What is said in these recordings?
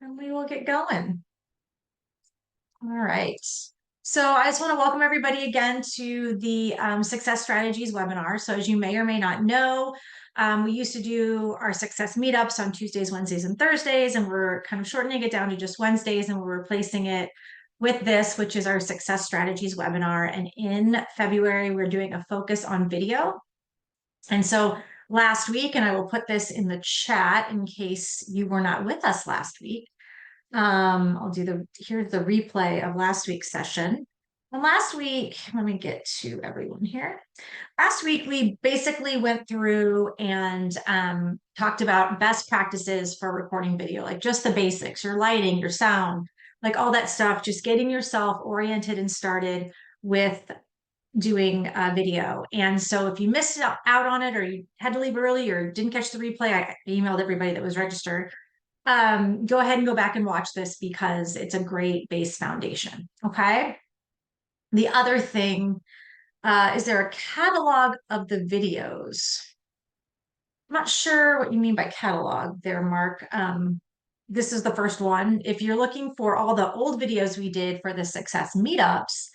and we will get going. All right. So I just want to welcome everybody again to the Success Strategies webinar. So as you may or may not know, we used to do our success meetups on Tuesdays, Wednesdays, and Thursdays, and we're kind of shortening it down to just Wednesdays, and we're replacing it with this, which is our Success Strategies webinar. And in February, we're doing a focus on video. And so last week, and I will put this in the chat in case you were not with us last week, I'll do here's the replay of last week's session. And last week, let me get to everyone here. Last week, we basically went through and talked about best practices for recording video, like just the basics, your lighting, your sound, like all that stuff, just getting yourself oriented and started with doing video. And so if you missed out on it, or you had to leave early, or didn't catch the replay, I emailed everybody that was registered. Go ahead and go back and watch this because it's a great base foundation. Okay. The other thing, is there a catalog of the videos? I'm not sure what you mean by catalog there, Mark. This is the first one. If you're looking for all the old videos we did for the success meetups,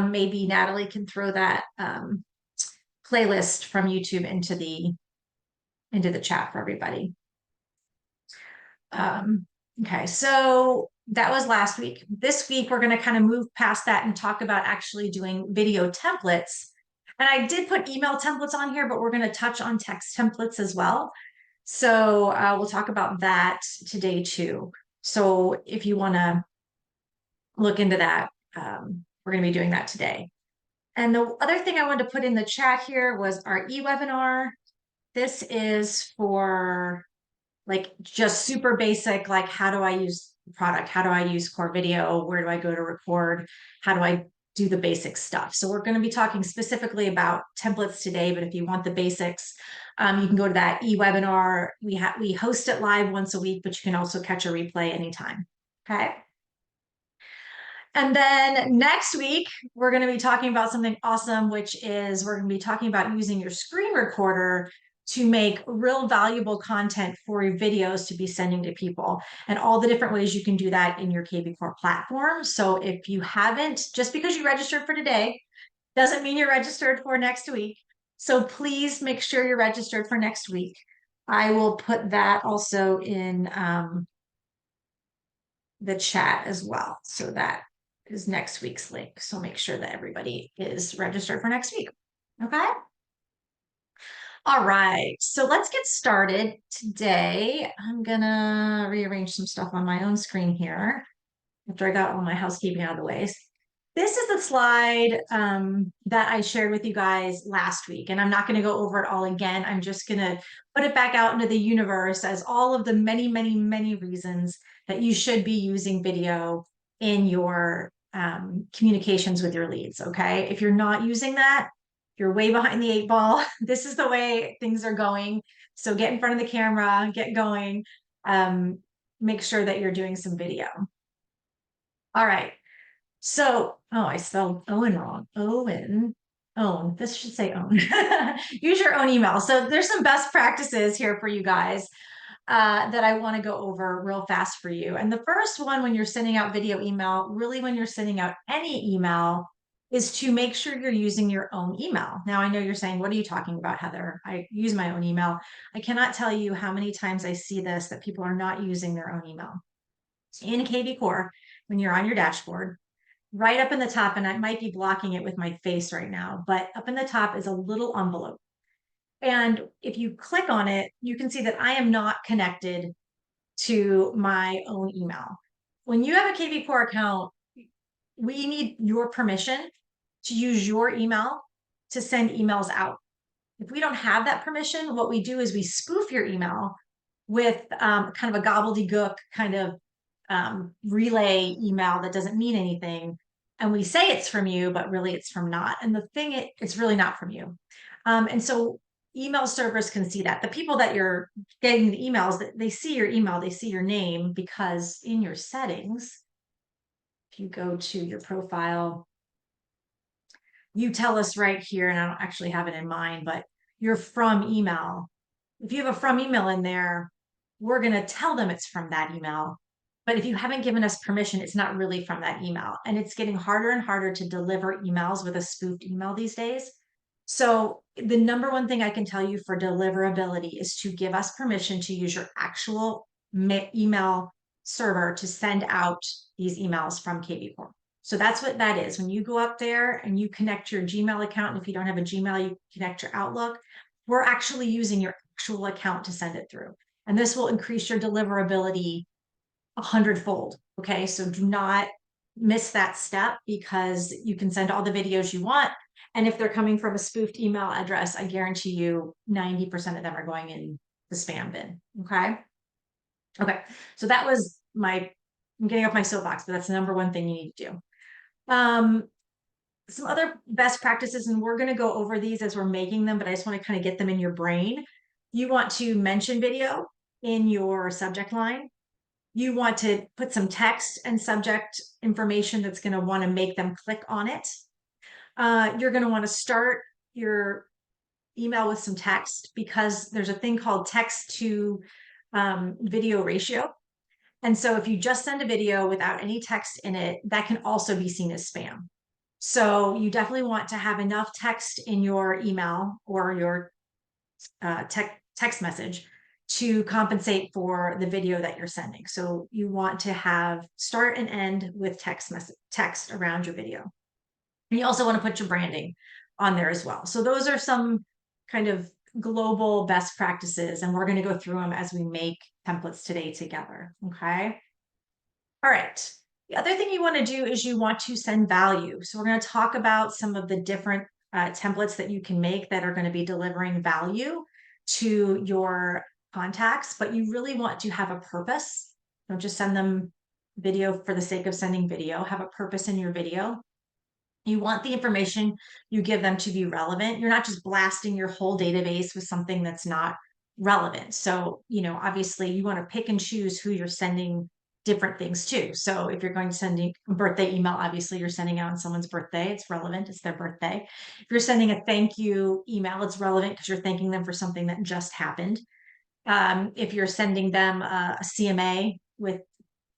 maybe Natalie can throw that playlist from YouTube into the chat for everybody. Okay, so that was last week. This week, we're going to kind of move past that and talk about actually doing video templates. And I did put email templates on here, but we're going to touch on text templates as well. So we'll talk about that today too. So if you want to look into that, we're going to be doing that today. And the other thing I wanted to put in the chat here was our e-webinar. This is for like just super basic, like how do I use the product? How do I use Core Video? Where do I go to record? How do I do the basic stuff? So we're going to be talking specifically about templates today, but if you want the basics, you can go to that e-webinar. We host it live once a week, but you can also catch a replay anytime. Okay. And then next week, we're going to be talking about something awesome, which is we're going to be talking about using your screen recorder to make real valuable content for your videos to be sending to people, and all the different ways you can do that in your kvCORE platform. So if you haven't, just because you registered for today, doesn't mean you're registered for next week. So please make sure you're registered for next week. I will put that also in the chat as well. So that is next week's link. So make sure that everybody is registered for next week. Okay. All right. So let's get started today. I'm going to rearrange some stuff on my own screen here after I got all my housekeeping out of the way. This is the slide that I shared with you guys last week, and I'm not going to go over it all again. I'm just going to put it back out into the universe as all of the many, many, many reasons that you should be using video in your communications with your leads. Okay. If you're not using that, you're way behind the eight ball. This is the way things are going. So get in front of the camera, get going, make sure that you're doing some video. All right. So, oh, I spelled Owen wrong. Own. This should say own. Use your own email. So there's some best practices here for you guys that I want to go over real fast for you. And the first one, when you're sending out video email, really when you're sending out any email, is to make sure you're using your own email. Now, I know you're saying, what are you talking about, Heather? I use my own email. I cannot tell you how many times I see this, that people are not using their own email. In kvCORE, when you're on your dashboard, right up in the top, and I might be blocking it with my face right now, but up in the top is a little envelope. And if you click on it, you can see that I am not connected to my own email. When you have a kvCORE account, we need your permission to use your email to send emails out. If we don't have that permission, what we do is we spoof your email with kind of a gobbledygook kind of relay email that doesn't mean anything. And we say it's from you, but really it's from not. And the thing, it's really not from you. And so email servers can see that. The people that you're getting the emails, they see your email, they see your name, because in your settings, if you go to your profile, you tell us right here, and I don't actually have it in mind, but your from email. If you have a from email in there, we're going to tell them it's from that email. But if you haven't given us permission, it's not really from that email. And it's getting harder and harder to deliver emails with a spoofed email these days. So the number one thing I can tell you for deliverability is to give us permission to use your actual email server to send out these emails from kvCORE. So that's what that is. When you go up there and you connect your Gmail account, and if you don't have a Gmail, you connect your Outlook, we're actually using your actual account to send it through. And this will increase your deliverability 100-fold. Okay. So do not miss that step because you can send all the videos you want. And if they're coming from a spoofed email address, I guarantee you 90% of them are going in the spam bin. Okay. Okay. So that was I'm getting off my soapbox, but that's the number one thing you need to do. Some other best practices, and we're going to go over these as we're making them, but I just want to kind of get them in your brain. You want to mention video in your subject line. You want to put some text and subject information that's going to want to make them click on it. You're going to want to start your email with some text because there's a thing called text to video ratio. And so if you just send a video without any text in it, that can also be seen as spam. So you definitely want to have enough text in your email or your text message to compensate for the video that you're sending. So you want to have start and end with text around your video. And you also want to put your branding on there as well. So those are some kind of global best practices, and we're going to go through them as we make templates today together. Okay. All right. The other thing you want to do is you want to send value. So we're going to talk about some of the different templates that you can make that are going to be delivering value to your contacts, but you really want to have a purpose. Don't just send them video for the sake of sending video. Have a purpose in your video. You want the information you give them to be relevant. You're not just blasting your whole database with something that's not relevant. So, obviously you want to pick and choose who you're sending different things to. So if you're going to send a birthday email, obviously you're sending out on someone's birthday. It's relevant. It's their birthday. If you're sending a thank you email, it's relevant because you're thanking them for something that just happened. If you're sending them a CMA with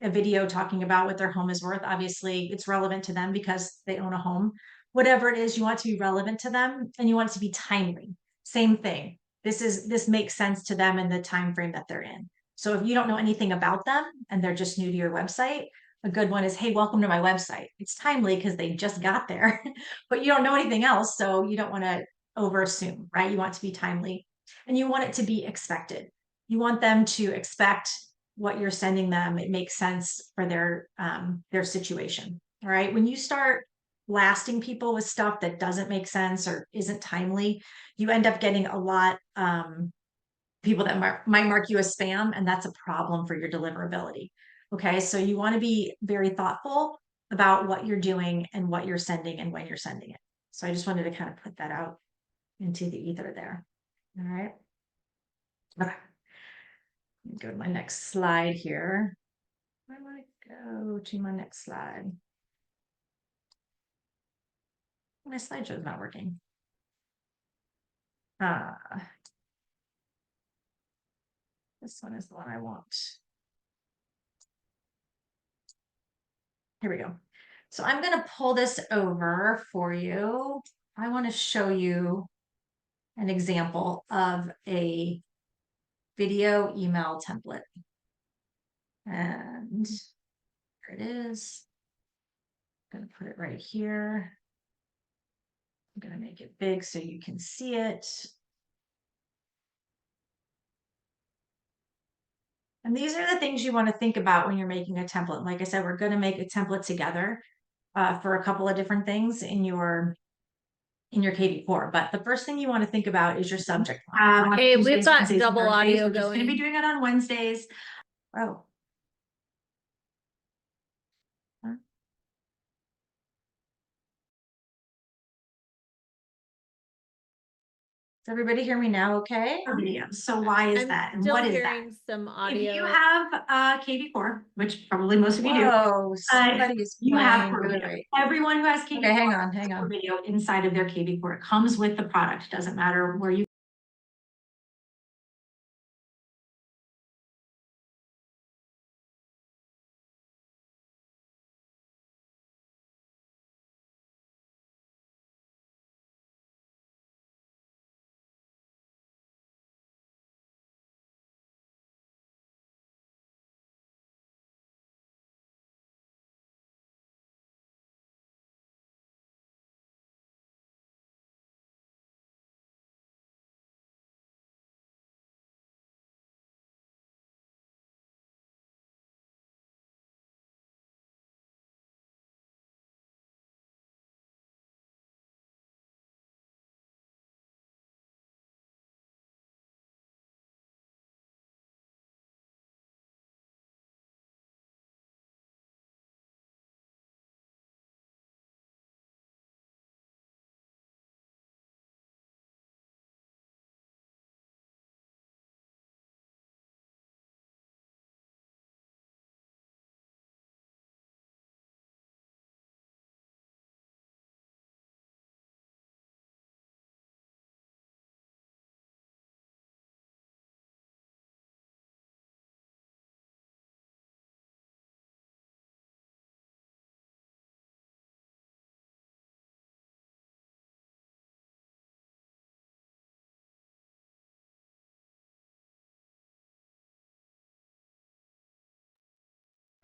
a video talking about what their home is worth, obviously it's relevant to them because they own a home. Whatever it is, you want to be relevant to them and you want it to be timely. Same thing. This makes sense to them in the time frame that they're in. So if you don't know anything about them and they're just new to your website, a good one is, hey, welcome to my website. It's timely because they just got there, but you don't know anything else. So you don't want to over assume, right? You want it to be timely and you want it to be expected. You want them to expect what you're sending them. It makes sense for their situation. All right. When you start blasting people with stuff that doesn't make sense or isn't timely, you end up getting a lot people that might mark you as spam, and that's a problem for your deliverability. Okay, so you want to be very thoughtful about what you're doing and what you're sending and when you're sending it. So I just wanted to kind of put that out into the ether there. All right. Okay. Go to my next slide here. I want to go to my next slide. My slideshow is not working. This one is the one I want. Here we go. So I'm going to pull this over for you. I want to show you an example of a video email template. And here it is. I'm going to put it right here. I'm going to make it big so you can see it. And these are the things you want to think about when you're making a template. Like I said, we're going to make a template together for a couple of different things in your kvCORE. But the first thing you want to think about is your subject line. Hey, we've got Wednesdays, double audio We're just going to be doing it on Wednesdays. Oh. Does everybody hear me now? Okay. So why is that? And what is that? Some audio. If you have kvCORE, which probably most of you do, you have video. Everyone who has kvCORE, okay, hang on. Video inside of their kvCORE. It comes with the product. Doesn't matter where you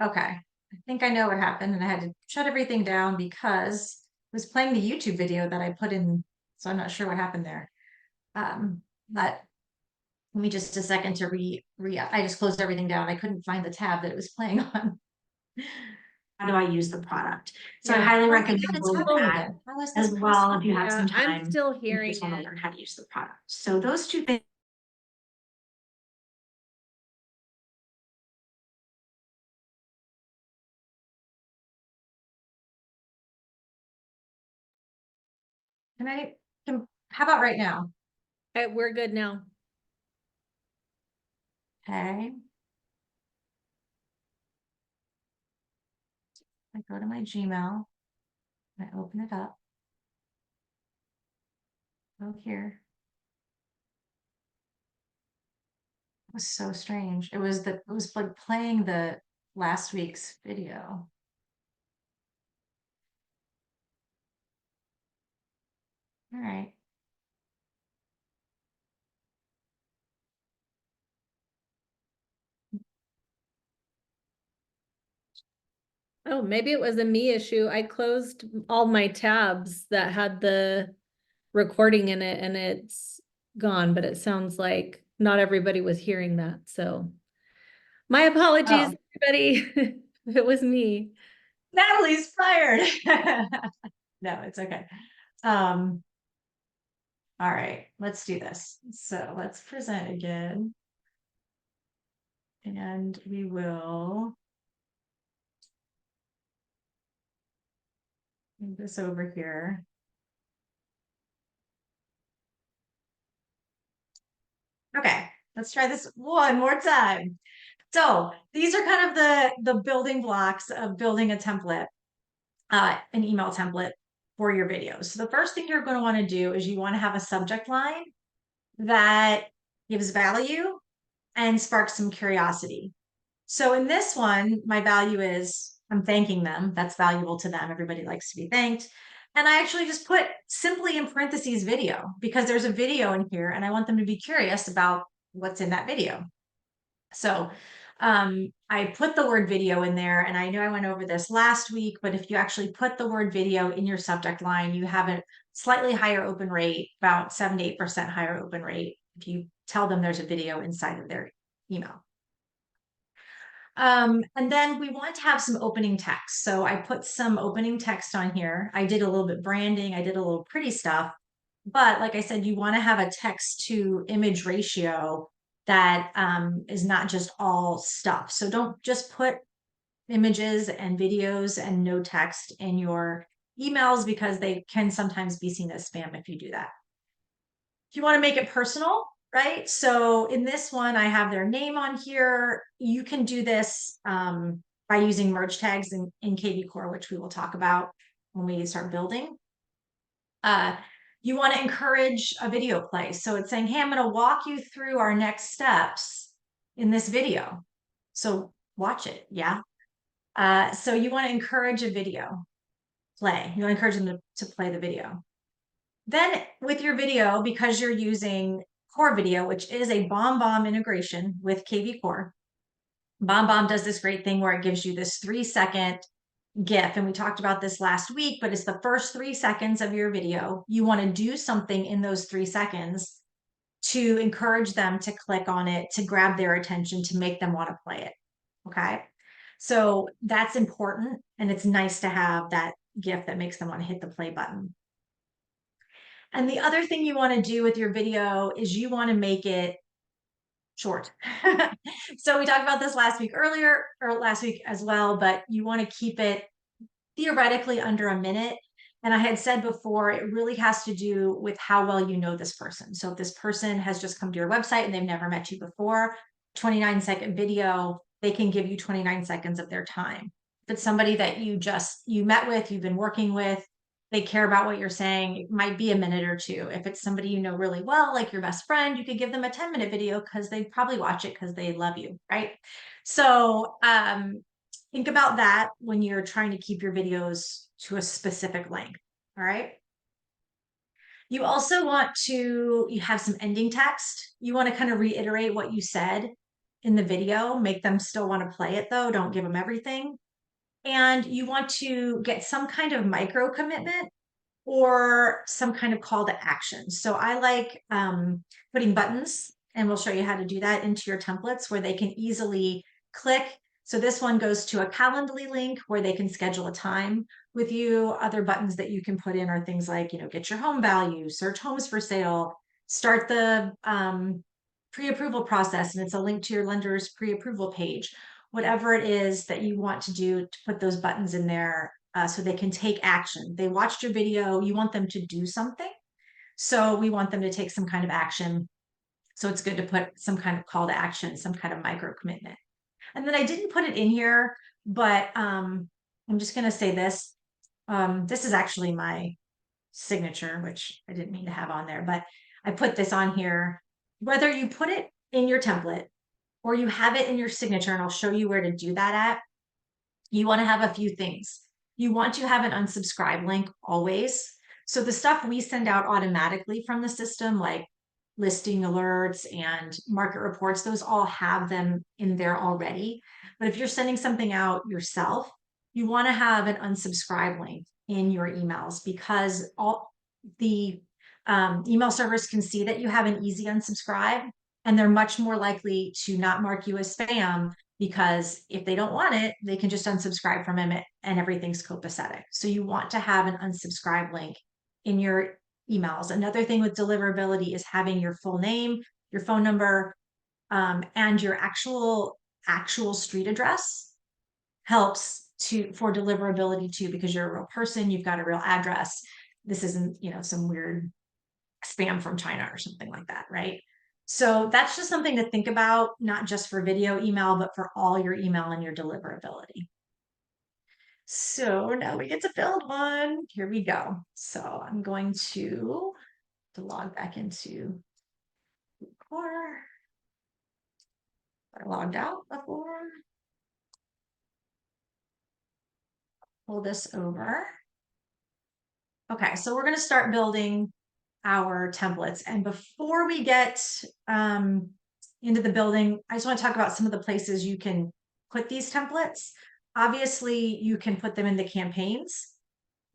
Okay. I think I know what happened, and I had to shut everything down because it was playing the YouTube video that I put in, so I'm not sure what happened there. But give me just a second to I just closed everything down. I couldn't find the tab that it was playing on. How do I use the product? So I Yeah. highly Oh, recommend it's doing phone that again. How is as this well possible? if you have Yeah, some I'm time. still You hearing just want to it. learn How to use the product. So those two things. Can I, how about right now? We're good now. Okay. I go to my Gmail. I open it up. Go here. It was so strange. It was like playing the last week's video. All right. Oh, maybe it was a me issue. I closed all my tabs that had the recording in it and it's gone, but it sounds like not everybody was hearing that. So my apologies, Oh, everybody. It was me. Natalie's fired. No, it's okay. Um, all right, let's do this. So let's present again. And we will move this over here. Okay, let's try this one more time. So these are kind of the building blocks of building a template, an email template for your videos. So the first thing you're going to want to do is you want to have a subject line that gives value and sparks some curiosity. So in this one, my value is I'm thanking them. That's valuable to them. Everybody likes to be thanked. And I actually just put simply in parentheses video because there's a video in here and I want them to be curious about what's in that video. So I put the word video in there, and I know I went over this last week, but if you actually put the word video in your subject line, you have a slightly higher open rate, about 7 to 8% higher open rate if you tell them there's a video inside of their email. And then we want to have some opening text. So I put some opening text on here. I did a little bit branding, I did a little pretty stuff. But like I said, you want to have a text to image ratio that is not just all stuff. So don't just put images and videos and no text in your emails because they can sometimes be seen as spam if you do that. If you want to make it personal, right? So in this one, I have their name on here. You can do this by using merge tags in kvCORE, which we will talk about when we start building. You want to encourage a video play. So it's saying, hey, I'm going to walk you through our next steps in this video. So watch it. Yeah. So you want to encourage a video play. You want to encourage them to play the video. Then with your video, because you're using Core Video, which is a BombBomb integration with kvCORE, BombBomb does this great thing where it gives you this 3-second GIF. And we talked about this last week, but it's the first 3 seconds of your video. You want to do something in those 3 seconds to encourage them to click on it, to grab their attention, to make them want to play it. Okay. So that's important. And it's nice to have that GIF that makes them want to hit the play button. And the other thing you want to do with your video is you want to make it short. So we talked about this last week earlier, or last week as well, but you want to keep it theoretically under a minute. And I had said before, it really has to do with how well you know this person. So if this person has just come to your website and they've never met you before, 29-second video, they can give you 29 seconds of their time. If it's somebody that you met with, you've been working with, they care about what you're saying, it might be a minute or two. If it's somebody you know really well, like your best friend, you could give them a 10-minute video because they'd probably watch it because they love you, right? So think about that when you're trying to keep your videos to a specific length. All right. You also want to you have some ending text. You want to kind of reiterate what you said. in the video. Make them still want to play it though. Don't give them everything. And you want to get some kind of micro commitment or some kind of call to action. So I like putting buttons, and we'll show you how to do that into your templates where they can easily click. So this one goes to a Calendly link where they can schedule a time with you. Other buttons that you can put in are things like, get your home value, search homes for sale, start the pre-approval process, and it's a link to your lender's pre-approval page. Whatever it is that you want to do to put those buttons in there so they can take action. They watched your video, you want them to do something. So we want them to take some kind of action. So it's good to put some kind of call to action, some kind of micro commitment. And then I didn't put it in here, but I'm just going to say this. This is actually my signature, which I didn't mean to have on there, but I put this on here. Whether you put it in your template or you have it in your signature, and I'll show you where to do that at, you want to have a few things. You want to have an unsubscribe link always. So the stuff we send out automatically from the system, like listing alerts and market reports, those all have them in there already. But if you're sending something out yourself, you want to have an unsubscribe link in your emails, because all the email servers can see that you have an easy unsubscribe, and they're much more likely to not mark you as spam, because if they don't want it, they can just unsubscribe from it and everything's copacetic. So you want to have an unsubscribe link in your emails. Another thing with deliverability is having your full name, your phone number, and your actual street address helps for deliverability too, because you're a real person, you've got a real address. This isn't, some weird spam from China or something like that, right? So that's just something to think about, not just for video email, but for all your email and your deliverability. So now we get to build one. Here we go. So I'm going to log back into kvCORE. I logged out before. Pull this over. Okay, so we're going to start building our templates. And before we get into the building, I just want to talk about some of the places you can put these templates. Obviously, you can put them in the campaigns.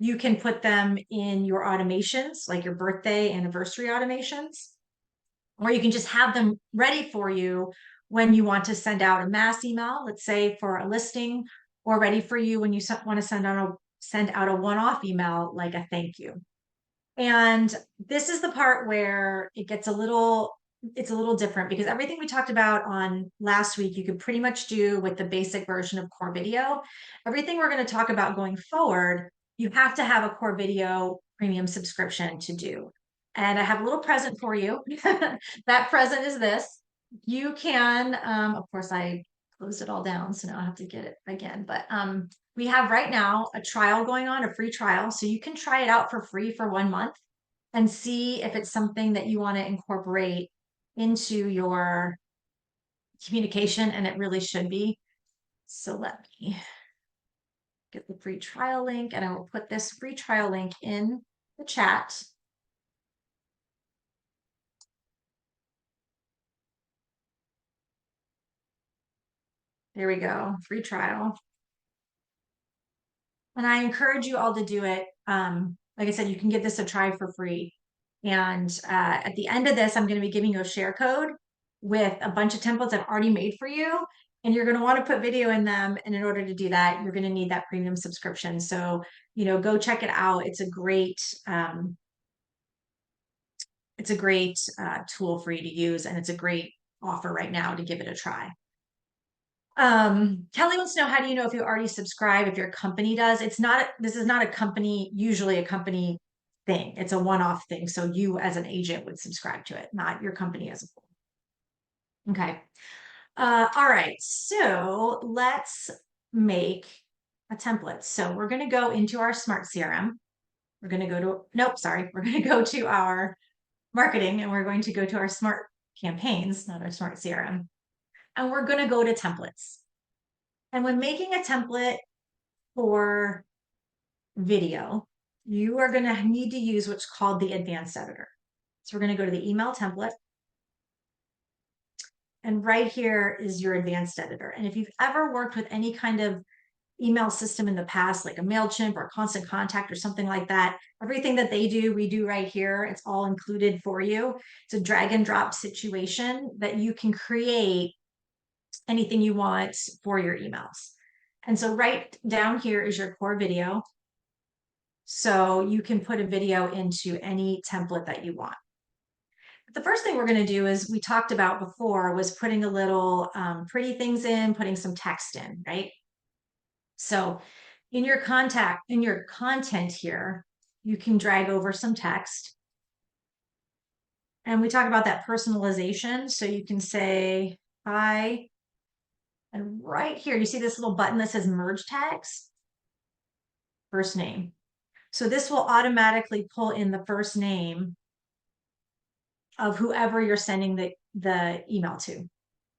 You can put them in your automations, like your birthday, anniversary automations, or you can just have them ready for you when you want to send out a mass email, let's say for a listing, or ready for you when you want to send out a one-off email like a thank you. And this is the part where it's a little different, because everything we talked about on last week, you could pretty much do with the basic version of Core Video. Everything we're going to talk about going forward, you have to have a Core Video premium subscription to do. And I have a little present for you. That present is this. You can, of course, I closed it all down, so now I have to get it again. But we have right now a trial going on, a free trial. So you can try it out for free for 1 month and see if it's something that you want to incorporate into your communication, and it really should be. So let me get the free trial link, and I will put this free trial link in the chat. There we go, free trial. And I encourage you all to do it. Like I said, you can give this a try for free. And at the end of this, I'm going to be giving you a share code with a bunch of templates I've already made for you. And you're going to want to put video in them. And in order to do that, you're going to need that premium subscription. So, go check it out. It's a great tool for you to use. And it's a great offer right now to give it a try. Kelly wants to know, how do you know if you already subscribe, if your company does? This is not a company, usually a company thing. It's a one-off thing. So you as an agent would subscribe to it, not your company as a whole. Okay. All right. So let's make a template. So we're going to go into our Smart CRM. We're going to go to, nope, sorry. We're going to go to our marketing, and we're going to go to our Smart Campaigns, not our Smart CRM. And we're going to go to templates. And when making a template for video, you are going to need to use what's called the advanced editor. So we're going to go to the email template. And right here is your advanced editor. And if you've ever worked with any kind of email system in the past, like a MailChimp or Constant Contact or something like that, everything that they do, we do right here. It's all included for you. It's a drag and drop situation that you can create anything you want for your emails. And so right down here is your core video. So you can put a video into any template that you want. The first thing we're going to do is we talked about before was putting a little pretty things in, putting some text in, right? So in your content here, you can drag over some text. And we talk about that personalization. So you can say, hi. And right here, you see this little button that says merge tags, first name. So this will automatically pull in the first name of whoever you're sending the email to,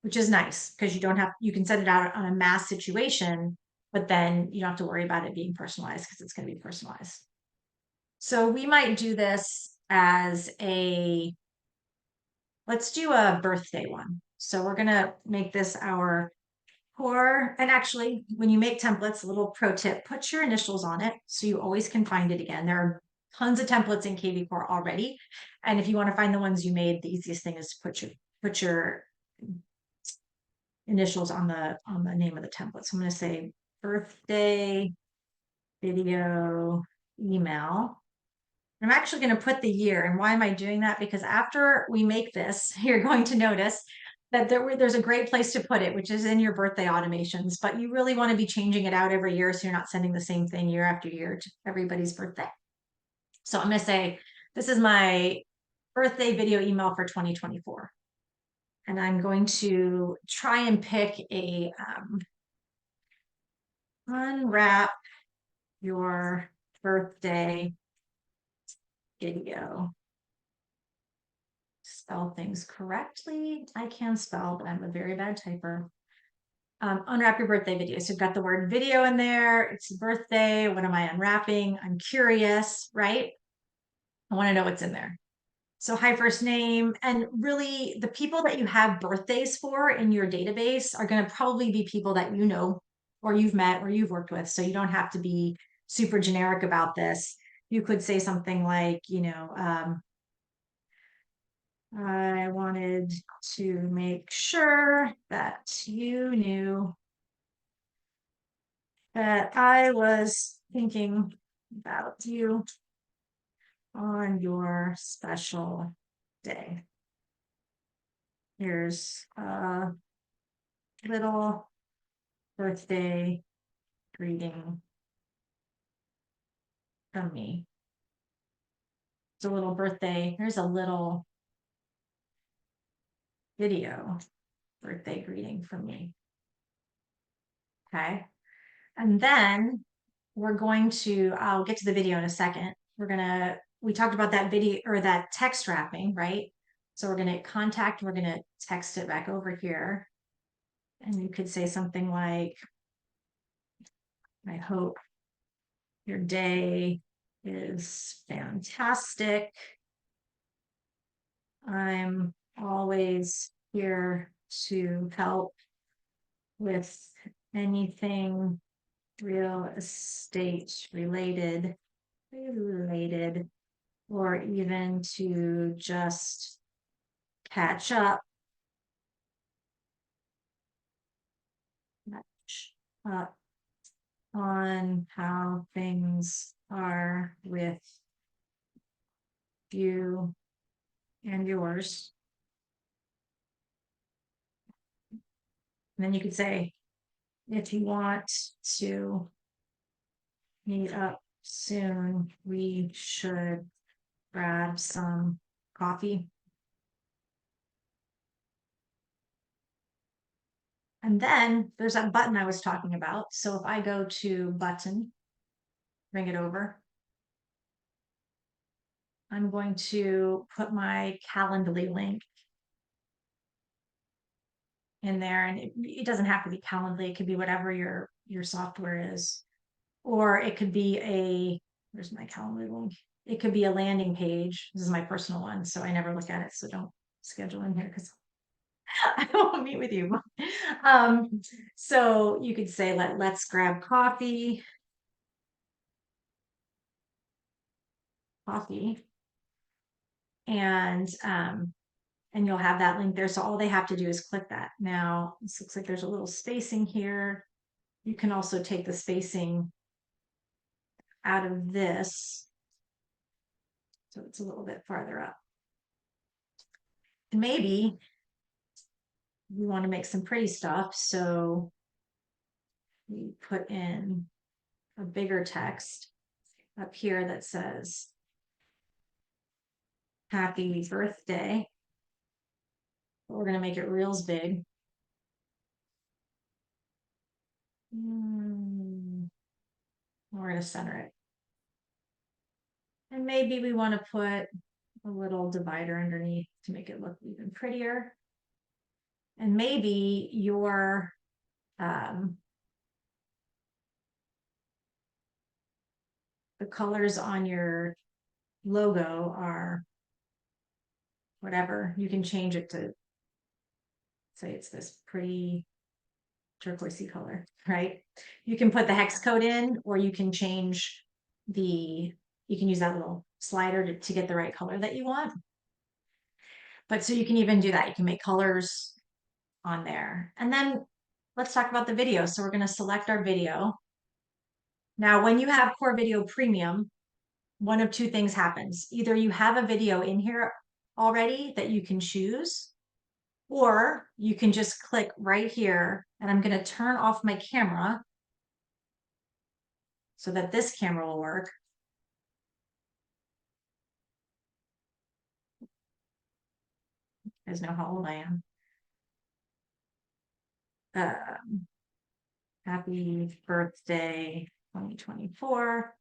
which is nice because you can send it out on a mass situation, but then you don't have to worry about it being personalized because it's going to be personalized. So we might do this as let's do a birthday one. So we're going to make this our core. And actually, when you make templates, a little pro tip, put your initials on it so you always can find it again. There are tons of templates in kvCORE already. And if you want to find the ones you made, the easiest thing is to put your initials on the name of the template. So I'm going to say birthday video email. I'm actually going to put the year. And why am I doing that? Because after we make this, you're going to notice that there's a great place to put it, which is in your birthday automations. But you really want to be changing it out every year so you're not sending the same thing year after year to everybody's birthday. So I'm going to say, this is my birthday video email for 2024. And I'm going to try and pick a unwrap your birthday video. Spell things correctly. I can spell, but I'm a very bad typer. Unwrap your birthday video. So you've got the word video in there. It's birthday. What am I unwrapping? I'm curious, right? I want to know what's in there. So hi, first name. And really the people that you have birthdays for in your database are going to probably be people that you know, or you've met, or you've worked with. So you don't have to be super generic about this. You could say something like, I wanted to make sure that you knew that I was thinking about you on your special day. Here's a little birthday greeting from me. It's a little birthday. Here's a little video birthday greeting from me. Okay. And then I'll get to the video in a second. We talked about that video or that text wrapping, right? So we're going to contact, we're going to text it back over here. And you could say something like, I hope your day is fantastic. I'm always here to help with anything real estate related, or even to just catch up on how things are with you and yours. And then you could say, if you want to meet up soon, we should grab some coffee. And then there's that button I was talking about. So if I go to button, bring it over, I'm going to put my Calendly link in there. And it doesn't have to be Calendly. It could be whatever your software is. Or it could be where's my Calendly link? It could be a landing page. This is my personal one, so I never look at it. So don't schedule in here because I won't meet with you. So you could say, let's grab coffee, and you'll have that link there. So all they have to do is click that. Now, this looks like there's a little spacing here. You can also take the spacing out of this. So it's a little bit farther up. And maybe we want to make some pretty stuff. So we put in a bigger text up here that says, happy birthday. But we're going to make it real big. We're going to center it. And maybe we want to put a little divider underneath to make it look even prettier. And maybe your the colors on your logo are whatever. You can change it to say it's this pretty turquoisey color, right? You can put the hex code in, or you can change you can use that little slider to get the right color that you want. But so you can even do that. You can make colors on there. And then let's talk about the video. So we're going to select our video. Now, when you have Core Video Premium, one of two things happens. Either you have a video in here already that you can choose, or you can just click right here, and I'm going to turn off my camera so that this camera will work. You guys know how old I am. Happy birthday 2024.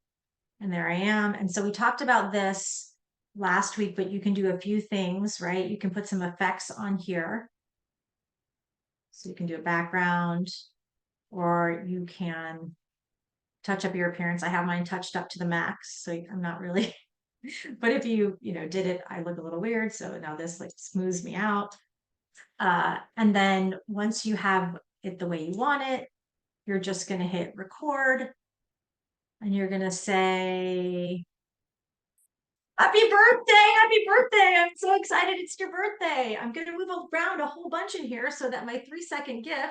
And there I am. And so we talked about this last week, but you can do a few things, right? You can put some effects on here. So you can do a background, or you can touch up your appearance. I have mine touched up to the max, so I'm not really, but if you did it, I look a little weird. So now this like smooths me out. And then once you have it the way you want it, you're just going to hit record, and you're going to say, happy birthday, happy birthday. I'm so excited it's your birthday. I'm going to move around a whole bunch in here so that my 3-second GIF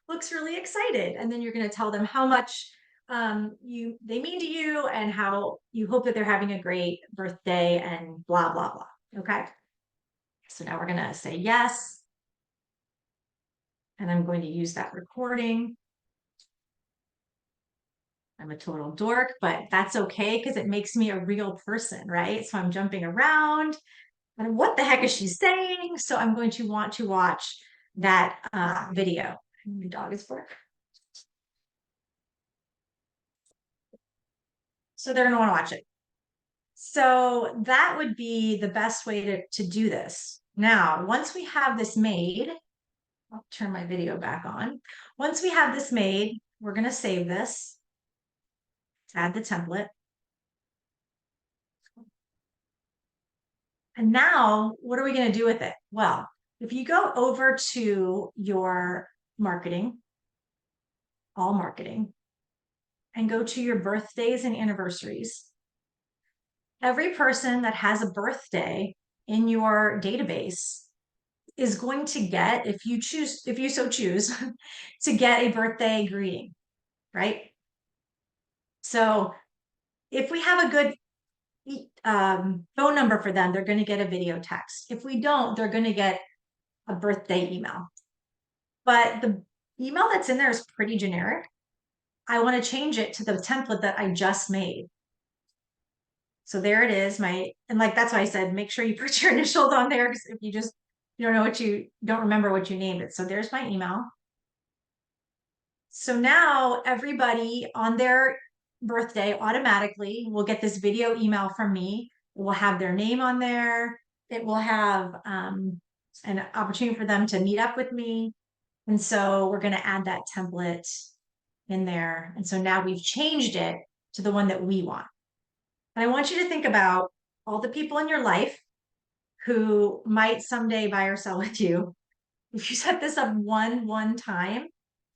looks really excited. And then you're going to tell them how much they mean to you, and how you hope that they're having a great birthday, and blah, blah, blah. Okay. So now we're going to say yes. And I'm going to use that recording. I'm a total dork, but that's okay because it makes me a real person, right? So I'm jumping around, and what the heck is she saying? So I'm going to want to watch that video. My dog is barking. So they're going to want to watch it. So that would be the best way to do this. Now, once we have this made, I'll turn my video back on. Once we have this made, we're going to save this, add the template. And now what are we going to do with it? Well, if you go over to your marketing, all marketing, and go to your birthdays and anniversaries, every person that has a birthday in your database is going to get, if you so choose, to get a birthday greeting, right? So if we have a good phone number for them, they're going to get a video text. If we don't, they're going to get a birthday email. But the email that's in there is pretty generic. I want to change it to the template that I just made. So there it is. And like, that's why I said, make sure you put your initials on there, because if you don't remember what you named it. So there's my email. So now everybody on their birthday automatically will get this video email from me. It will have their name on there. It will have an opportunity for them to meet up with me. And so we're going to add that template in there. And so now we've changed it to the one that we want. And I want you to think about all the people in your life who might someday buy or sell with you. If you set this up one time,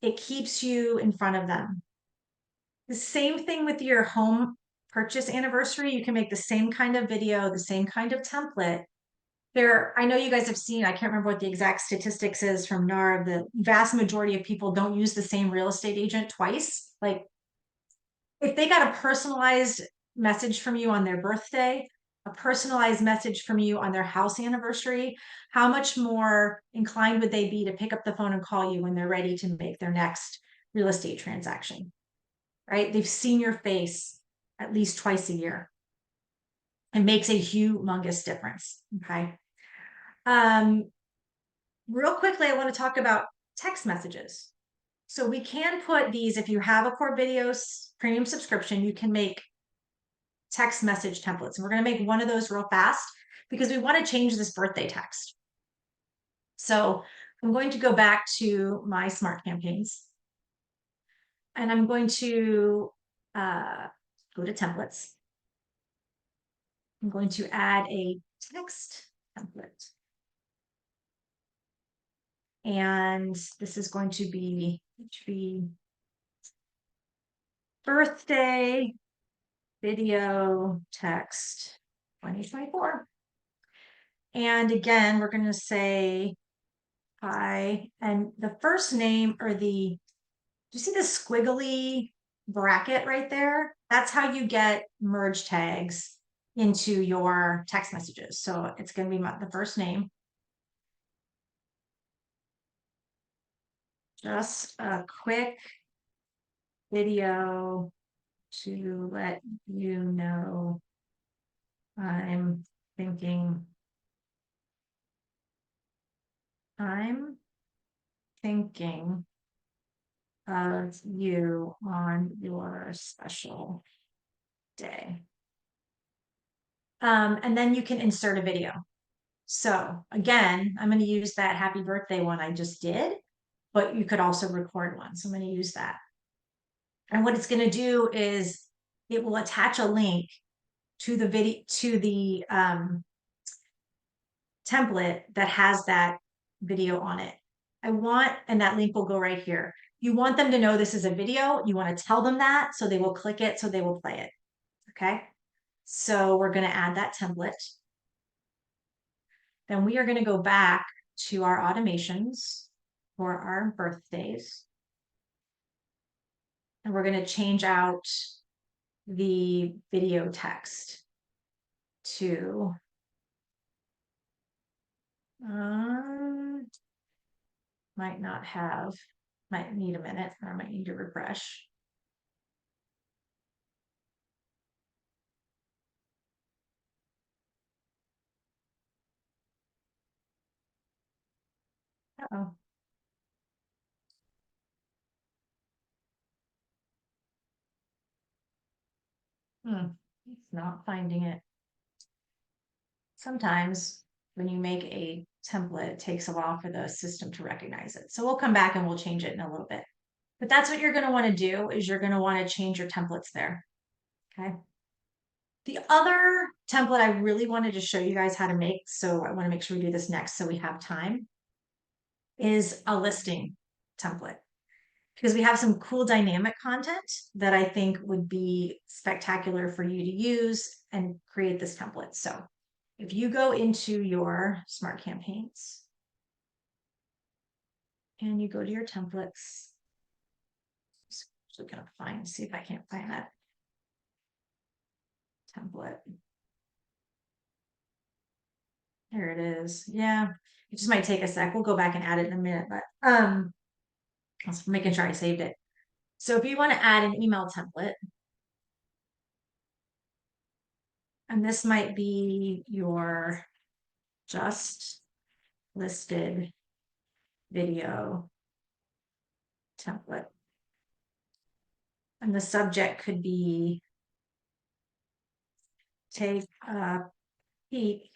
it keeps you in front of them. The same thing with your home purchase anniversary. You can make the same kind of video, the same kind of template. I know you guys have seen, I can't remember what the exact statistics is from NAR. The vast majority of people don't use the same real estate agent twice. Like if they got a personalized message from you on their birthday, a personalized message from you on their house anniversary, how much more inclined would they be to pick up the phone and call you when they're ready to make their next real estate transaction? Right? They've seen your face at least twice a year. It makes a humongous difference. Okay. Real quickly, I want to talk about text messages. So we can put these, if you have a Core Videos premium subscription, you can make text message templates. And we're going to make one of those real fast because we want to change this birthday text. So I'm going to go back to my smart campaigns and I'm going to go to templates. I'm going to add a text template. And this is going to be birthday video text 2024. And again, we're going to say hi. And the first name or do you see the squiggly bracket right there? That's how you get merge tags into your text messages. So it's going to be the first name. Just a quick video to let you know I'm thinking of you on your special day. And then you can insert a video. So again, I'm going to use that happy birthday one I just did, but you could also record one. So I'm going to use that. And what it's going to do is it will attach a link to the video, to the template that has that video on it. And that link will go right here. You want them to know this is a video. You want to tell them that so they will click it, so they will play it. Okay. So we're going to add that template. Then we are going to go back to our automations for our birthdays. And we're going to change out the video text to might need a minute, or I might need to refresh. Uh-oh. It's not finding it. Sometimes when you make a template, it takes a while for the system to recognize it. So we'll come back and we'll change it in a little bit. But that's what you're going to want to do is you're going to want to change your templates there. Okay. The other template I really wanted to show you guys how to make, so I want to make sure we do this next so we have time, is a listing template. Because we have some cool dynamic content that I think would be spectacular for you to use and create this template. So if you go into your smart campaigns and you go to your templates, just gonna see if I can't find that template. There it is. Yeah, it just might take a sec. We'll go back and add it in a minute, but I was making sure I saved it. So if you want to add an email template, and this might be your just listed video template. And the subject could be take a peek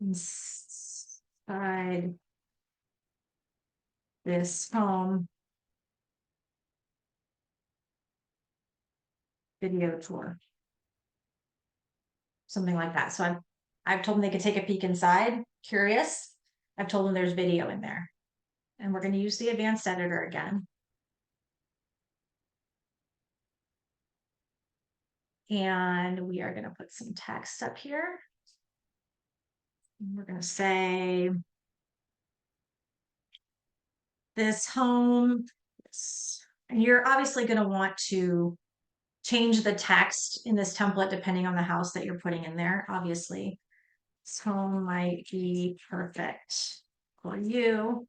inside this home video tour. Something like that. So I've told them they could take a peek inside, curious. I've told them there's video in there. And we're going to use the advanced editor again. And we are going to put some text up here. And we're going to say, this home, and you're obviously going to want to change the text in this template depending on the house that you're putting in there, obviously. This home might be perfect for you.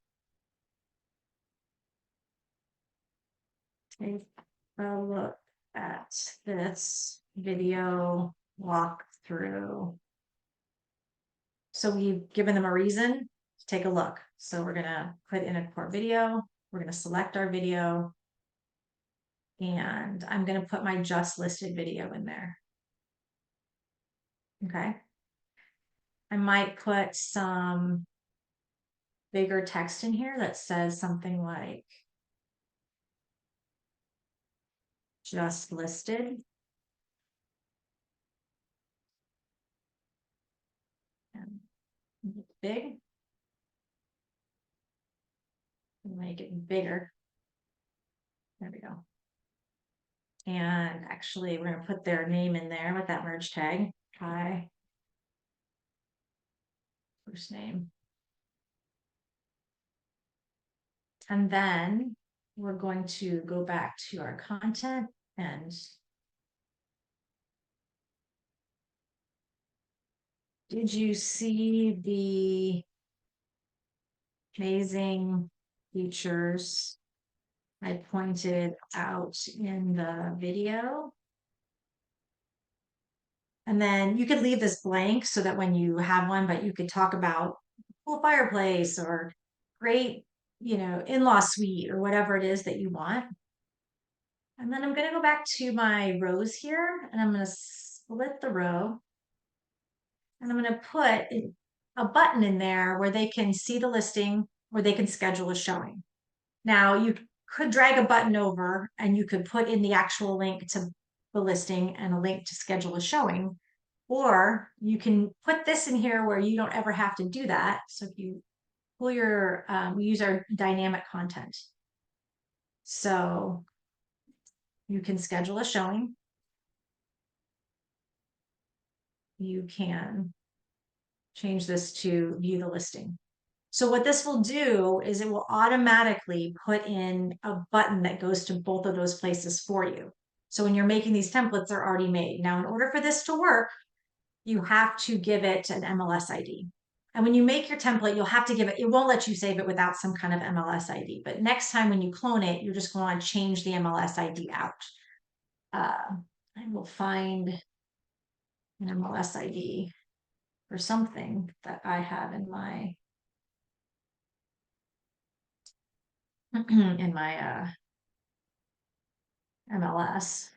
Take a look at this video walkthrough. So we've given them a reason to take a look. So we're going to put in a core video. We're going to select our video. And I'm going to put my just listed video in there. Okay. I might put some bigger text in here that says something like just listed. And big. Make it bigger. There we go. And actually, we're going to put their name in there with that merge tag. Hi. First name. And then we're going to go back to our content and did you see the amazing features I pointed out in the video? And then you could leave this blank so that when you have one, but you could talk about cool fireplace or great, in-law suite or whatever it is that you want. And then I'm going to go back to my rows here and I'm going to split the row and I'm going to put a button in there where they can see the listing or they can schedule a showing. Now you could drag a button over and you could put in the actual link to the listing and a link to schedule a showing, or you can put this in here where you don't ever have to do that. So if you pull we use our dynamic content. So you can schedule a showing. You can change this to view the listing. So what this will do is it will automatically put in a button that goes to both of those places for you. So when you're making these templates, they're already made. Now, in order for this to work, you have to give it an MLS ID. And when you make your template, you'll have to give it won't let you save it without some kind of MLS ID. But next time when you clone it, you're just going to change the MLS ID out. I will find an MLS ID for something that I have in my MLS.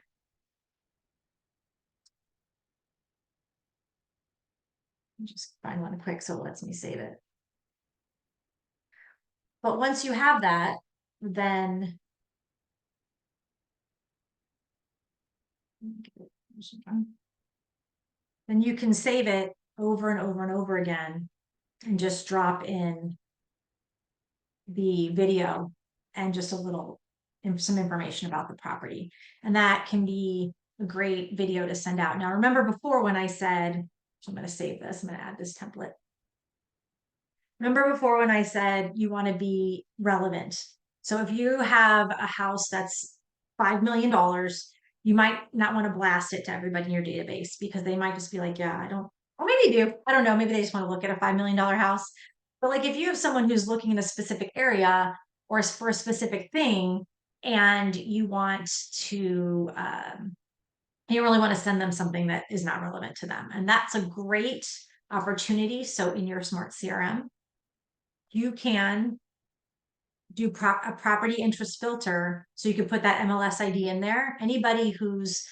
Just find one quick so it lets me save it. But once you have that, then you can save it over and over and over again and just drop in the video and just some information about the property. And that can be a great video to send out. Now, remember before when I said, so I'm going to save this, I'm going to add this template. Remember before when I said you want to be relevant. So if you have a house that's $5 million, you might not want to blast it to everybody in your database because they might just be like, yeah, I don't, or maybe they do. I don't know. Maybe they just want to look at a $5 million house. But like if you have someone who's looking in a specific area or for a specific thing and you want to, you really want to send them something that is not relevant to them. And that's a great opportunity. So in your smart CRM, you can do a property interest filter. So you can put that MLS ID in there. Anybody whose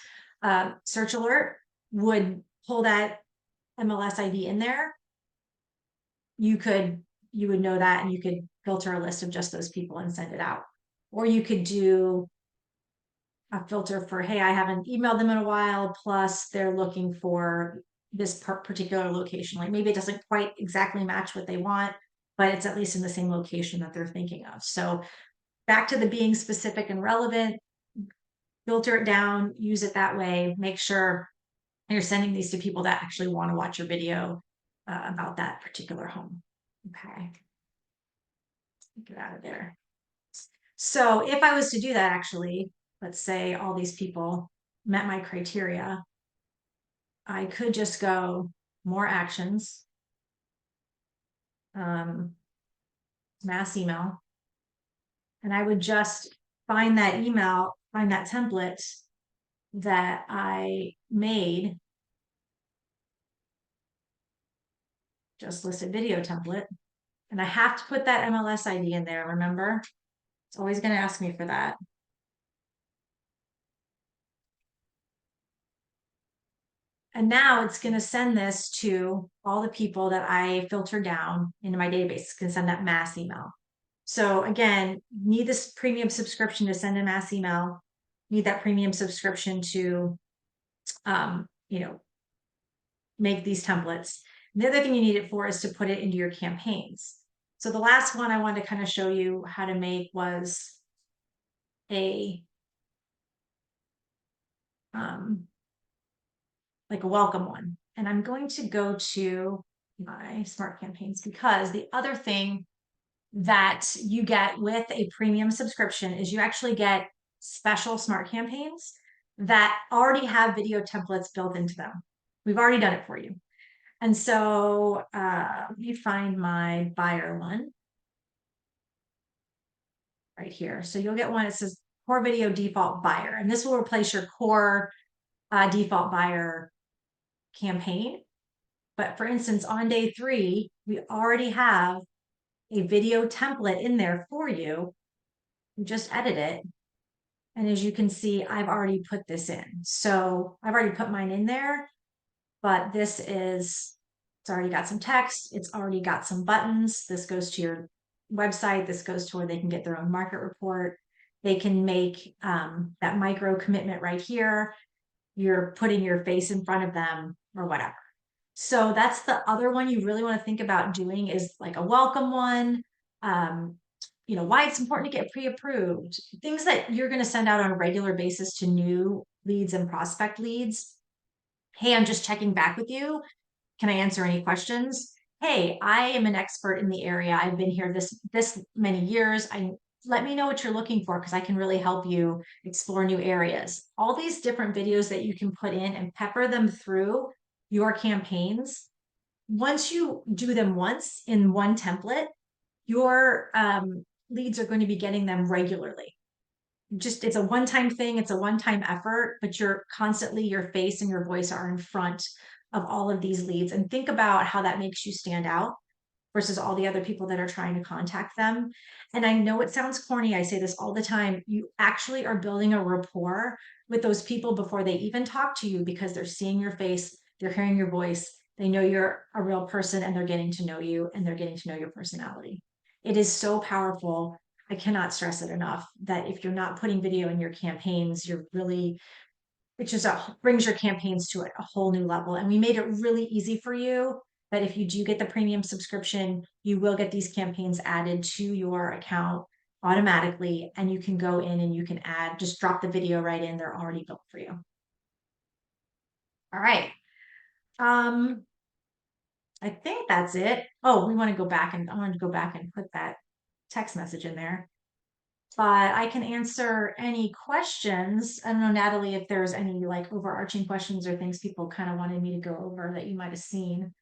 search alert would pull that MLS ID in there. You would know that and you could filter a list of just those people and send it out. Or you could do a filter for, hey, I haven't emailed them in a while, plus they're looking for this particular location. Like maybe it doesn't quite exactly match what they want. but it's at least in the same location that they're thinking of. So back to the being specific and relevant, filter it down, use it that way, make sure you're sending these to people that actually want to watch your video about that particular home. Okay. Get out of there. So if I was to do that, actually, let's say all these people met my criteria, I could just go more actions, mass email, and I would just find that email, find that template that I made, just listed video template, and I have to put that MLS ID in there, remember? It's always going to ask me for that. And now it's going to send this to all the people that I filter down into my database. It's going to send that mass email. So again, need this premium subscription to send a mass email, need that premium subscription to, make these templates. And the other thing you need it for is to put it into your campaigns. So the last one I wanted to kind of show you how to make was like a welcome one. And I'm going to go to my smart campaigns because the other thing that you get with a premium subscription is you actually get special smart campaigns that already have video templates built into them. We've already done it for you. And so let me find my buyer one right here. So you'll get one that says core video default buyer, and this will replace your core default buyer campaign. But for instance, on day 3, we already have a video template in there for you. You just edit it. And as you can see, I've already put this in. So I've already put mine in there, but this is, it's already got some text. It's already got some buttons. This goes to your website. This goes to where they can get their own market report. They can make that micro commitment right here. You're putting your face in front of them or whatever. So that's the other one you really want to think about doing is like a welcome one. Why it's important to get pre-approved, things that you're going to send out on a regular basis to new leads and prospect leads. Hey, I'm just checking back with you. Can I answer any questions? Hey, I am an expert in the area. I've been here this many years. Let me know what you're looking for because I can really help you explore new areas. All these different videos that you can put in and pepper them through your campaigns. Once you do them once in one template, your leads are going to be getting them regularly. Just it's a one-time thing, it's a one-time effort, but you're constantly, your face and your voice are in front of all of these leads. And think about how that makes you stand out versus all the other people that are trying to contact them. And I know it sounds corny, I say this all the time. You actually are building a rapport with those people before they even talk to you because they're seeing your face, they're hearing your voice, they know you're a real person, and they're getting to know you and they're getting to know your personality. It is so powerful. I cannot stress it enough that if you're not putting video in your campaigns, you're really, it just brings your campaigns to a whole new level. And we made it really easy for you that if you do get the premium subscription, you will get these campaigns added to your account automatically. And you can go in and you can add, just drop the video right in. They're already built for you. All right. I think that's it. Oh, we want to go back and I wanted to go back and put that text message in there. But I can answer any questions. I don't know, Natalie, if there's any like overarching questions or things people kind of wanted me to go over that you might have seen.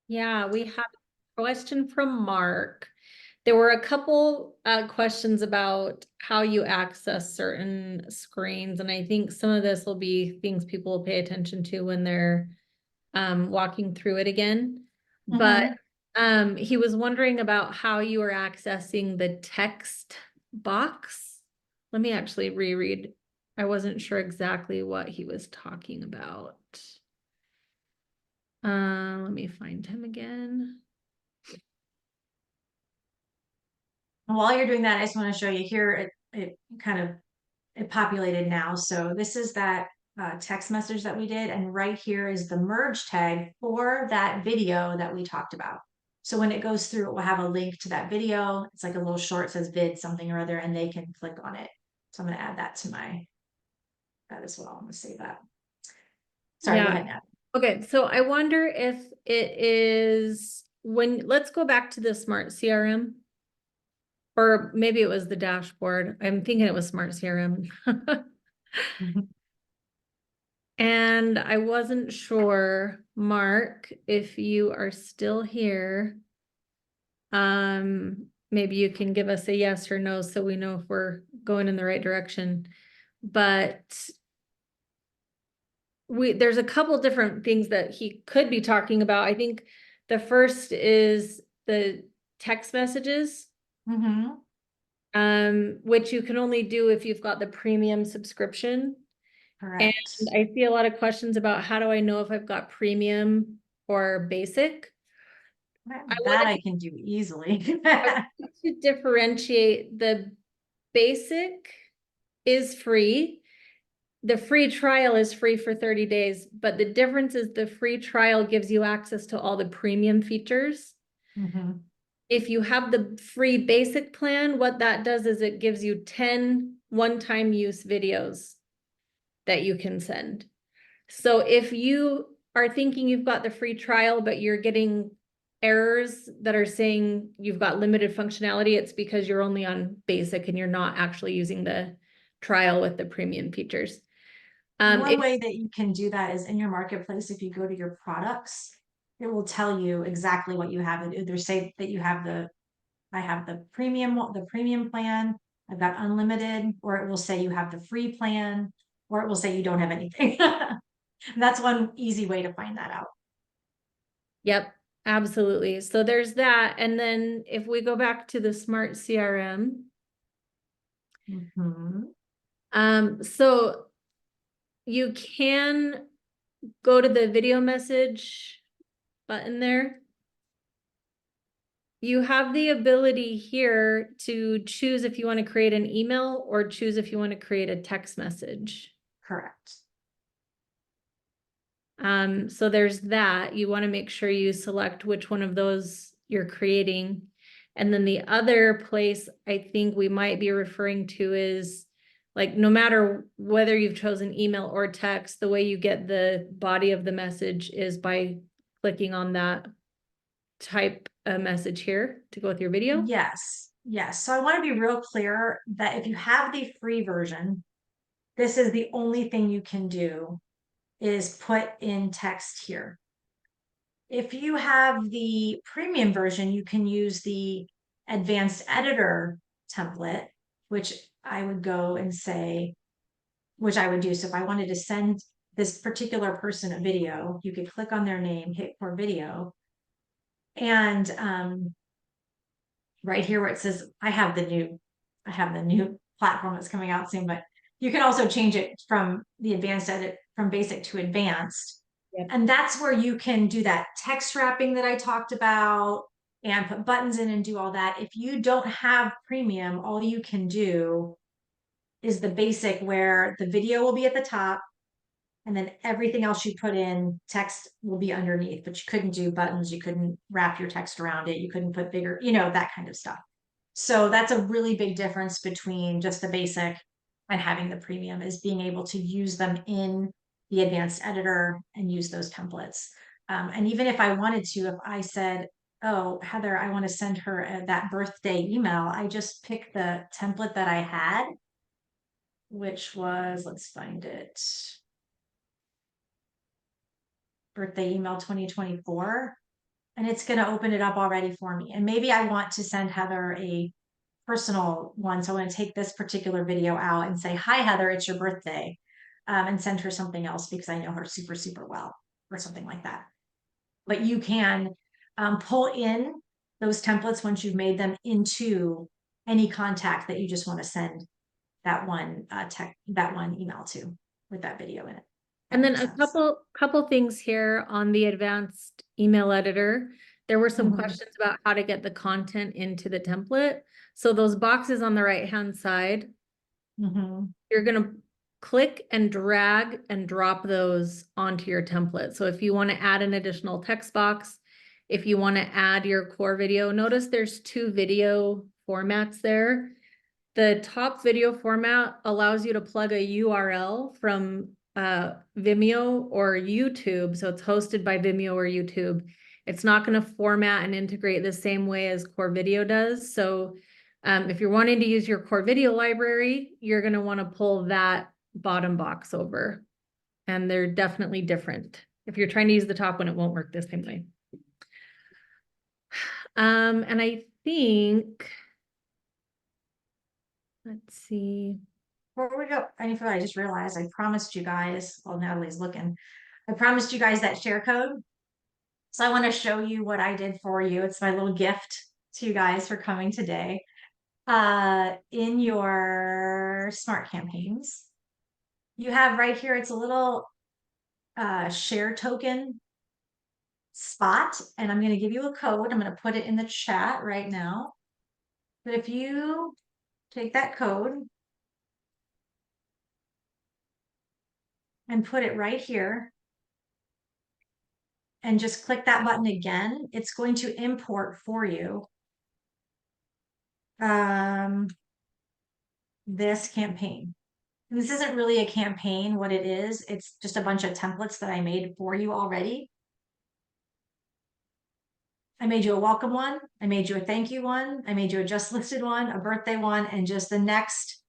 Yeah, we have a question from Mark. There were a couple questions about how you access certain screens, and I think some of this will be things people will pay attention to when they're walking through it again. But he was wondering about how you were accessing the text box. Let me actually reread. I wasn't sure exactly what he was talking about. Let me find him again. While you're doing that, I just want to show you here, it populated now. So this is that text message that we did. And right here is the merge tag for that video that we talked about. So when it goes through, it will have a link to that video. It's like a little short, says vid something or other, and they can click on it. So I'm going to add that to that as well. I'm going to save that. Sorry, go Yeah. ahead, Nat. Okay, so I wonder if it is let's go back to the smart CRM. Or maybe it was the dashboard. I'm thinking it was smart CRM. And I wasn't sure, Mark, if you are still here. Maybe you can give us a yes or no so we know if we're going in the right direction. But there's a couple different things that he could be talking about. I think the first is the text messages, which you can only do if you've got the premium subscription. And Correct. I see a lot of questions about how do I know if I've got premium or basic? I That wanted I can do easily. to differentiate the basic is free. The free trial is free for 30 days, but the difference is the free trial gives you access to all the premium features. Mhm. If you have the free basic plan, what that does is it gives you 10 one-time use videos that you can send. So if you are thinking you've got the free trial, but you're getting errors that are saying you've got limited functionality, it's because you're only on basic and you're not actually using the trial with the premium features. One way that you can do that is in your marketplace. If you go to your products, it will tell you exactly what you have. It either say that you have I have the premium plan, I've got unlimited, or it will say you have the free plan, or it will say you don't have anything. That's one easy way to find that out. Yep, absolutely. So there's that. And then if we go back to the smart CRM, Mhm. so you can go to the video message button there. You have the ability here to choose if you want to create an email or choose if you want to create a text message. Correct. So there's that. You want to make sure you select which one of those you're creating. And then the other place I think we might be referring to is like, no matter whether you've chosen email or text, the way you get the body of the message is by clicking on that type a message here to go with your video. Yes. Yes. So I want to be real clear that if you have the free version, this is the only thing you can do is put in text here. If you have the premium version, you can use the advanced editor template, which I would go and say, which I would do. So if I wanted to send this particular person a video, you could click on their name, hit for video, and right here where it says I have the new platform that's coming out soon, but you can also change it from the advanced edit from basic to advanced. Yep. And that's where you can do that text wrapping that I talked about and put buttons in and do all that. If you don't have premium, all you can do is the basic where the video will be at the top and then everything else you put in text will be underneath, but you couldn't do buttons, you couldn't wrap your text around it, you couldn't put bigger, that kind of stuff. So that's a really big difference between just the basic and having the premium is being able to use them in the advanced editor and use those templates. And even if I wanted to, if I said, oh, Heather, I want to send her that birthday email, I just pick the template that I had, which was, let's find it, birthday email 2024. And it's going to open it up already for me. And maybe I want to send Heather a personal one. So I want to take this particular video out and say, hi, Heather, it's your birthday, and send her something else because I know her super, super well or something like that. But you can pull in those templates once you've made them into any contact that you just want to send that one that one email to with that video in it. And then Makes a sense. couple things here on the advanced email editor. There were some Mhm. questions about how to get the content into the template. So those boxes on the right-hand side, Mhm. you're gonna click and drag and drop those onto your template. So if you want to add an additional text box, if you want to add your core video. Notice there's two video formats there. The top video format allows you to plug a URL from Vimeo or YouTube. So it's hosted by Vimeo or YouTube. It's not going to format and integrate the same way as core video does. So if you're wanting to use your core video library, you're going to want to pull that bottom box over. And they're definitely different. If you're trying to use the top one, it won't work the same way. And I think, let's see. Before we go any further, I just realized I promised you guys, while Natalie's looking, I promised you guys that share code. So I want to show you what I did for you. It's my little gift to you guys for coming today. In your smart campaigns, you have right here, it's a little share token spot, and I'm going to give you a code. I'm going to put it in the chat right now. But if you take that code and put it right here and just click that button again, it's going to import for you this campaign. And this isn't really a campaign. What it is, it's just a bunch of templates that I made for you already. I made you a welcome one. I made you a thank you one. I made you a just listed one, a birthday one, and just the next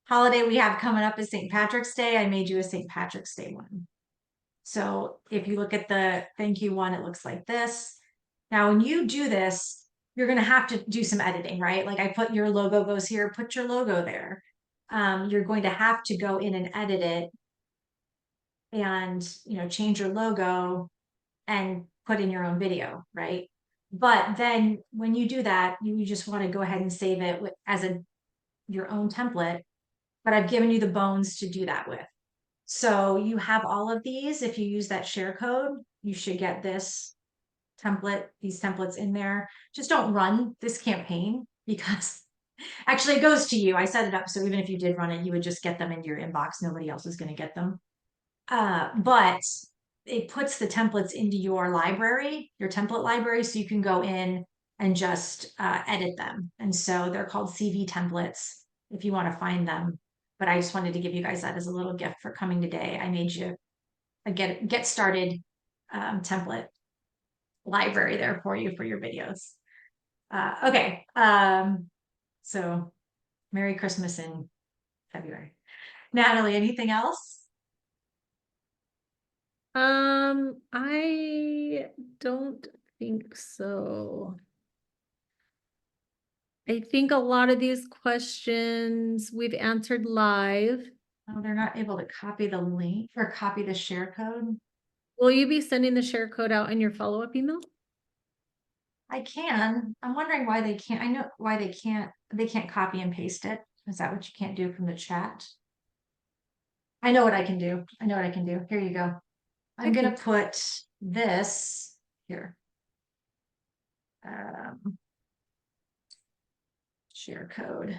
holiday we have coming up is St. Patrick's Day. I made you a St. Patrick's Day one. So if you look at the thank you one, it looks like this. Now, when you do this, you're going to have to do some editing, right? Like I put your logo goes here, put your logo there. You're going to have to go in and edit it and, change your logo and put in your own video, right? But then when you do that, you just want to go ahead and save it as your own template. But I've given you the bones to do that with. So you have all of these. If you use that share code, you should get this template, these templates in there. Just don't run this campaign because actually it goes to you. I set it up so even if you did run it, you would just get them into your inbox. Nobody else is going to get them. But it puts the templates into your library, your template library, so you can go in and just edit them. And so they're called CV templates if you want to find them. But I just wanted to give you guys that as a little gift for coming today. I made you a get started template library there for you for your videos. Okay. So Merry Christmas in February. Natalie, anything else? I don't think so. I think a lot of these questions we've answered live. Oh, they're not able to copy the link or copy the share code. Will you be sending the share code out in your follow-up email? I can. I'm wondering why they can't. I know why they can't. They can't copy and paste it. Is that what you can't do from the chat? I know what I can do. I know what I can do. Here you go. I'm Okay. gonna put this here. Share code.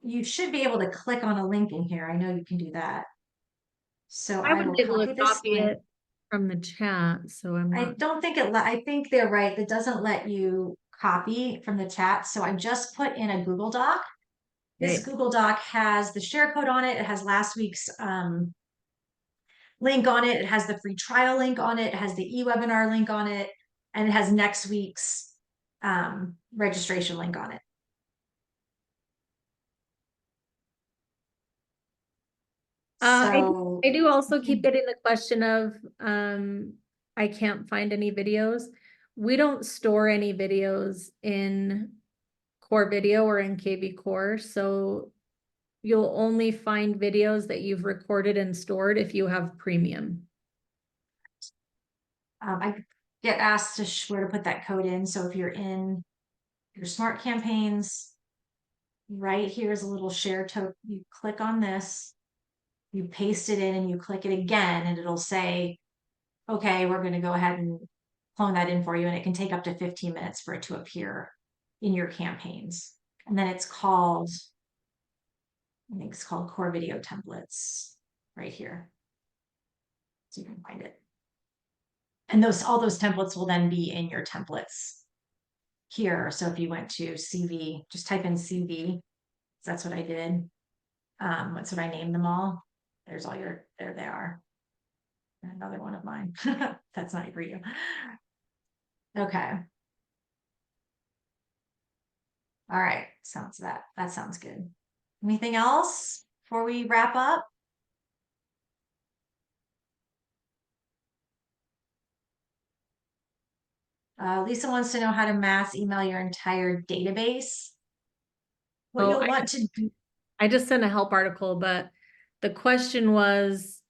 You should be able to click on a link in here. I know you can do that. So I I was will able to copy this copy link. it from the chat, so I'm I not. don't think I think they're right. It doesn't let you copy from the chat. So I just put in a Google Doc. This Right. Google Doc has the share code on it. It has last week's link on it. It has the free trial link on it. It has the e-webinar link on it. And it has next week's registration link on it. So I do also keep getting the question of, I can't find any videos. We don't store any videos in Core Video or in kvCORE, so you'll only find videos that you've recorded and stored if you have premium. I get asked where to put that code in. So if you're in your smart campaigns, right here is a little share token. You click on this, you paste it in and you click it again and it'll say, okay, we're going to go ahead and clone that in for you. And it can take up to 15 minutes for it to appear in your campaigns. And then it's called, I think it's called Core Video Templates right here. So you can find it. And all those templates will then be in your templates here. So if you went to CV, just type in CV. That's what I did. That's what I named them all. There's all there they are. Another one of mine. That's not for you. Okay. All right. That sounds good. Anything else before we wrap up? Lisa wants to know how to mass email your entire database. What Oh, you'll want to do. I just sent a help article, but the question was,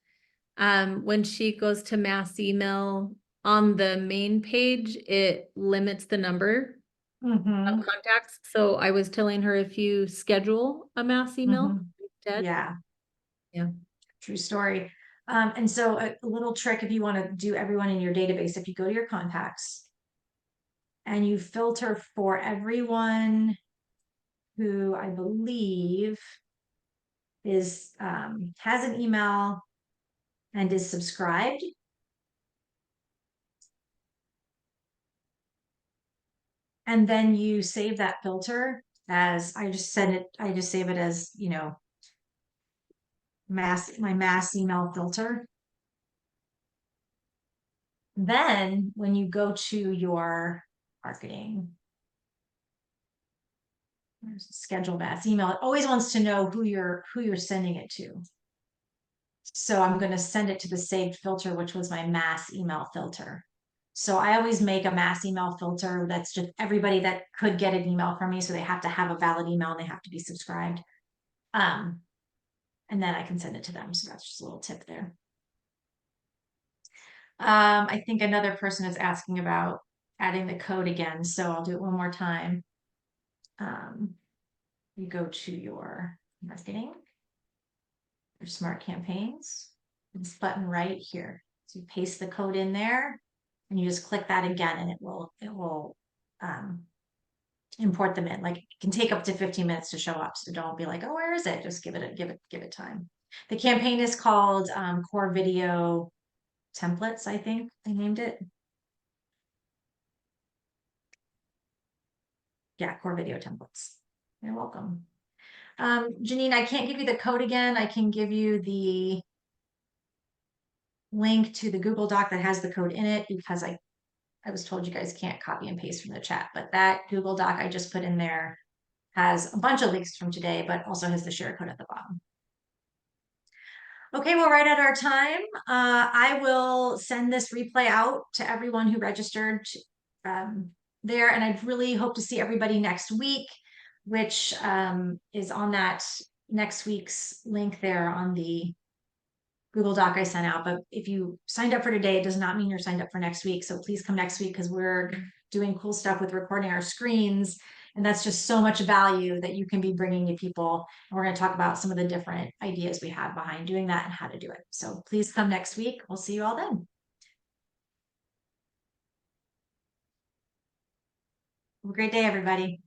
when she goes to mass email on the main page, it limits the number of contacts. So I was telling her if you schedule a mass email instead. Yeah. Yeah. True story. And so a little trick, if you want to do everyone in your database, if you go to your contacts and you filter for everyone who I believe is has an email and is subscribed. And then you save that filter as I just save it as, my mass email filter. Then when you go to your marketing, schedule mass email, it always wants to know who you're sending it to. So I'm going to send it to the saved filter, which was my mass email filter. So I always make a mass email filter that's just everybody that could get an email from me. So they have to have a valid email and they have to be subscribed. And then I can send it to them. So that's just a little tip there. I think another person is asking about adding the code again. So I'll do it one more time. You go to your marketing, your smart campaigns, this button right here. So you paste the code in there and you just click that again and it will import them in. Like it can take up to 15 minutes to show up. So don't be like, oh, where is it? Just give it time. The campaign is called Core Video Templates, I think I named it. Yeah, Core Video Templates. You're welcome. Janine, I can't give you the code again. I can give you the link to the Google Doc that has the code in it because I was told you guys can't copy and paste from the chat, but that Google Doc I just put in there has a bunch of links from today, but also has the share code at the bottom. Okay, we're right at our time. I will send this replay out to everyone who registered there, and I really hope to see everybody next week, which is on that next week's link there on the Google Doc I sent out. But if you signed up for today, it does not mean you're signed up for next week. So please come next week because we're doing cool stuff with recording our screens. And that's just so much value that you can be bringing to people. And we're going to talk about some of the different ideas we have behind doing that and how to do it. So please come next week. We'll see you all then. Have a great day, everybody.